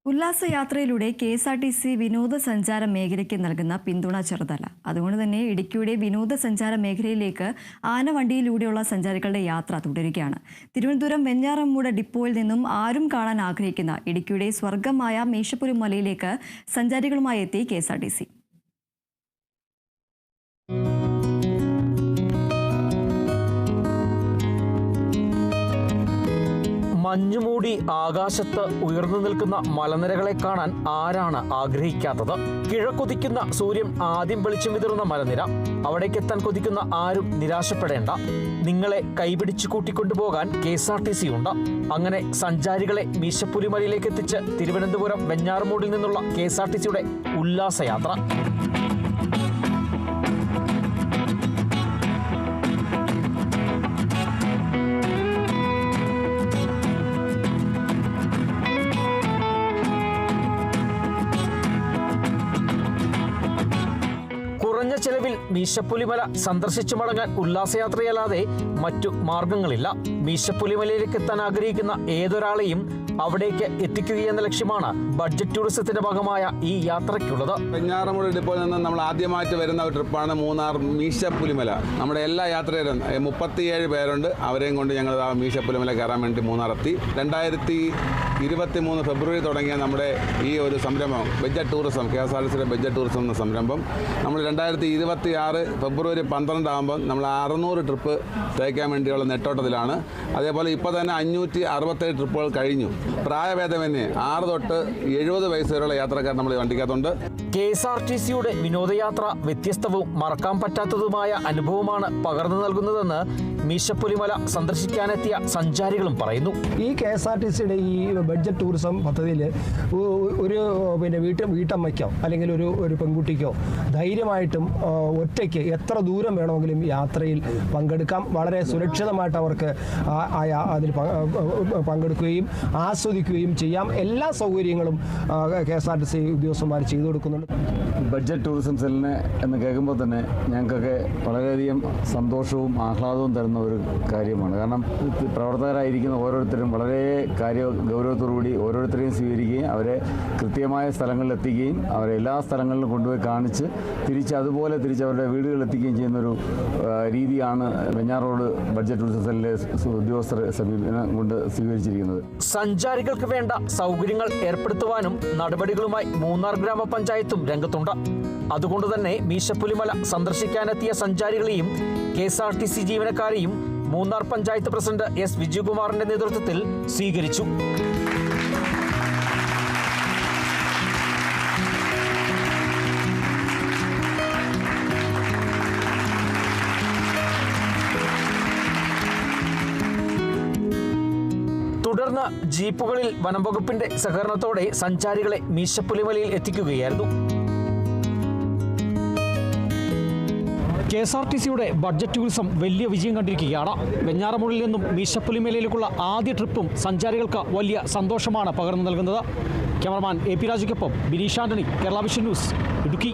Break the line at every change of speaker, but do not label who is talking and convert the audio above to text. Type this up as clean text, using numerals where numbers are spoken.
ഉല്ലാസയാത്രയിലൂടെ KSRTC വിനോദസഞ്ചാര മേഖലയ്ക്ക് നൽകുന്ന പിന്തുണ ചെറുതല്ല. അതുകൊണ്ട് തന്നെ ഇടുക്കിയുടെ വിനോദസഞ്ചാര മേഖലയിലേക്ക് ആനവണ്ടിയിലൂടെയുള്ള സഞ്ചാരികളുടെ യാത്ര തുടരുകയാണ്. തിരുവനന്തപുരം വെഞ്ഞാറമൂട് ഡിപ്പോയിൽ നിന്നും ആരും കാണാൻ ആഗ്രഹിക്കുന്ന ഇടുക്കിയുടെ സ്വർഗമായ മീശപ്പുലി മലയിലേക്ക് സഞ്ചാരികളുമായി എത്തി കെ.എസ്.ആർ.ടി.സി.
മഞ്ഞുമൂടി ആകാശത്ത് ഉയർന്നു നിൽക്കുന്ന മലനിരകളെ കാണാൻ ആരാണ് ആഗ്രഹിക്കാത്തത്? കിഴക്കുതിക്കുന്ന സൂര്യൻ ആദ്യം വെളിച്ചം വിതറുന്ന മലനിര. അവിടേക്കെത്താൻ കൊതിക്കുന്ന ആരും നിരാശപ്പെടേണ്ട. നിങ്ങളെ കൈപിടിച്ചു കൂട്ടിക്കൊണ്ടുപോകാൻ കെ.എസ്.ആർ.ടി.സി ഉണ്ട്. അങ്ങനെ സഞ്ചാരികളെ മീശപ്പുലിമലയിലേക്ക് എത്തിച്ച് തിരുവനന്തപുരം വെഞ്ഞാറമൂടിൽ നിന്നുള്ള കെ.എസ്.ആർ.ടി.സിയുടെ ഉല്ലാസയാത്ര. കുറഞ്ഞ ചെലവിൽ മീശപ്പുലിമല സന്ദർശിച്ചു മടങ്ങാൻ ഉല്ലാസയാത്രയല്ലാതെ മറ്റു മാർഗങ്ങളില്ല. മീശപ്പുലിമലയിലേക്ക് എത്താൻ ആഗ്രഹിക്കുന്ന ഏതൊരാളെയും അവിടേക്ക് എത്തിക്കുകയെന്ന ലക്ഷ്യമാണ് ബഡ്ജറ്റ് ടൂറിസത്തിന്റെ ഭാഗമായ ഈ യാത്രയ്ക്കുള്ളത്.
വെഞ്ഞാറമൂട് ഡിപ്പോയിൽ നിന്ന് നമ്മൾ ആദ്യമായിട്ട് വരുന്ന ഒരു ട്രിപ്പാണ് മൂന്നാർ മീശപ്പുലിമല. നമ്മുടെ എല്ലാ യാത്രക്കാരും 37 പേരുണ്ട്. അവരെയും കൊണ്ട് ഞങ്ങൾ മീശപ്പുലിമല കയറാൻ വേണ്ടി മൂന്നാർ എത്തി. 2023 ഫെബ്രുവരി തുടങ്ങിയ നമ്മുടെ ഈ ഒരു സംരംഭം ബഡ്ജറ്റ് ടൂറിസം, കെ.എസ്.ആർ.ടി.സിയുടെ ബഡ്ജറ്റ് ടൂറിസം എന്ന സംരംഭം നമ്മൾ 2026 ഫെബ്രുവരി 12 ആകുമ്പോൾ നമ്മൾ 600 ട്രിപ്പ് തേക്കാൻ വേണ്ടിയുള്ള നെട്ടോട്ടത്തിലാണ്. അതേപോലെ ഇപ്പോൾ തന്നെ 567 ട്രിപ്പുകൾ കഴിഞ്ഞു. പ്രായഭേദമന്യേ 6 തൊട്ട് 70 വയസ്സ് വരെയുള്ള യാത്രക്കാർ നമ്മൾ വണ്ടിക്കകത്തുണ്ട്.
കെ.എസ്.ആർ.ടി.സിയുടെ വിനോദയാത്ര വ്യത്യസ്തവും മറക്കാൻ പറ്റാത്തതുമായ അനുഭവമാണ് പകർന്നു നൽകുന്നതെന്ന് മീശപ്പുലിമല സന്ദർശിക്കാനെത്തിയ സഞ്ചാരികളും പറയുന്നു.
ഈ കെ.എസ്.ആർ.ടി.സിയുടെ ഈ ബഡ്ജറ്റ് ടൂറിസം പദ്ധതിയിൽ ഒരു വീട്ടമ്മയ്ക്കോ അല്ലെങ്കിൽ ഒരു പെൺകുട്ടിക്കോ ധൈര്യമായിട്ടും ഒറ്റയ്ക്ക് എത്ര ദൂരം വേണമെങ്കിലും യാത്രയിൽ പങ്കെടുക്കാം. വളരെ സുരക്ഷിതമായിട്ട് അവർക്ക് അതിൽ പങ്കെടുക്കുകയും ആസ്വദിക്കുകയും ചെയ്യാം. എല്ലാ സൗകര്യങ്ങളും കെ.എസ്.ആർ.ടി.സി ഉദ്യോഗസ്ഥന്മാർ ചെയ്തു കൊടുക്കുന്നുണ്ട്.
ബഡ്ജറ്റ് ടൂറിസം സെല്ലിനെ എന്ന് കേൾക്കുമ്പോൾ തന്നെ ഞങ്ങൾക്കൊക്കെ വളരെയധികം സന്തോഷവും ആഹ്ലാദവും തരുന്ന ഒരു കാര്യമാണ്. കാരണം പ്രവർത്തകരായിരിക്കുന്ന ഓരോരുത്തരും വളരെ ഗൗരവത്തോടുകൂടി ഓരോരുത്തരെയും സ്വീകരിക്കുകയും അവരെ കൃത്യമായ സ്ഥലങ്ങളിൽ എത്തിക്കുകയും അവരെ എല്ലാ സ്ഥലങ്ങളിലും കൊണ്ടുപോയി കാണിച്ച് തിരിച്ച് അവരുടെ വീടുകളിൽ എത്തിക്കുകയും ചെയ്യുന്നൊരു രീതിയാണ് വെഞ്ഞാറമൂട് ബഡ്ജറ്റ് ടൂറിസം സെല്ലിലെ ഉദ്യോഗസ്ഥർ സമീപനം കൊണ്ട് സ്വീകരിച്ചിരിക്കുന്നത്.
സഞ്ചാരികൾക്ക് വേണ്ട സൗകര്യങ്ങൾ ഏർപ്പെടുത്തുവാനും നടപടികളുമായി മൂന്നാർ ഗ്രാമപഞ്ചായത്തും രംഗത്തുണ്ട്. അതുകൊണ്ട് തന്നെ മീശപ്പുലിമല സന്ദർശിക്കാനെത്തിയ സഞ്ചാരികളെയും കെ.എസ്.ആർ.ടി.സി ജീവനക്കാരെയും മൂന്നാർ പഞ്ചായത്ത് പ്രസിഡന്റ് എസ്. വിജയകുമാറിന്റെ നേതൃത്വത്തിൽ സ്വീകരിച്ചു. തുടർന്ന് ജീപ്പുകളിൽ വനംവകുപ്പിന്റെ സഹകരണത്തോടെ സഞ്ചാരികളെ മീശപ്പുലിമലയിൽ എത്തിക്കുകയായിരുന്നു. കെ.എസ്.ആർ.ടി.സിയുടെ ബഡ്ജറ്റ് ടൂറിസം വലിയ വിജയം കണ്ടിരിക്കുകയാണ്. വെഞ്ഞാറമൂടിൽ നിന്നും മീശപ്പുലിമലയിലേക്കുള്ള ആദ്യ ട്രിപ്പും സഞ്ചാരികൾക്ക് വലിയ സന്തോഷമാണ് പകർന്നു നൽകുന്നത്. Cameraman A P. രാജയ്ക്കൊപ്പം ബിനീഷ് ആന്റണി, കേരള വിഷൻ ന്യൂസ്, ഇടുക്കി.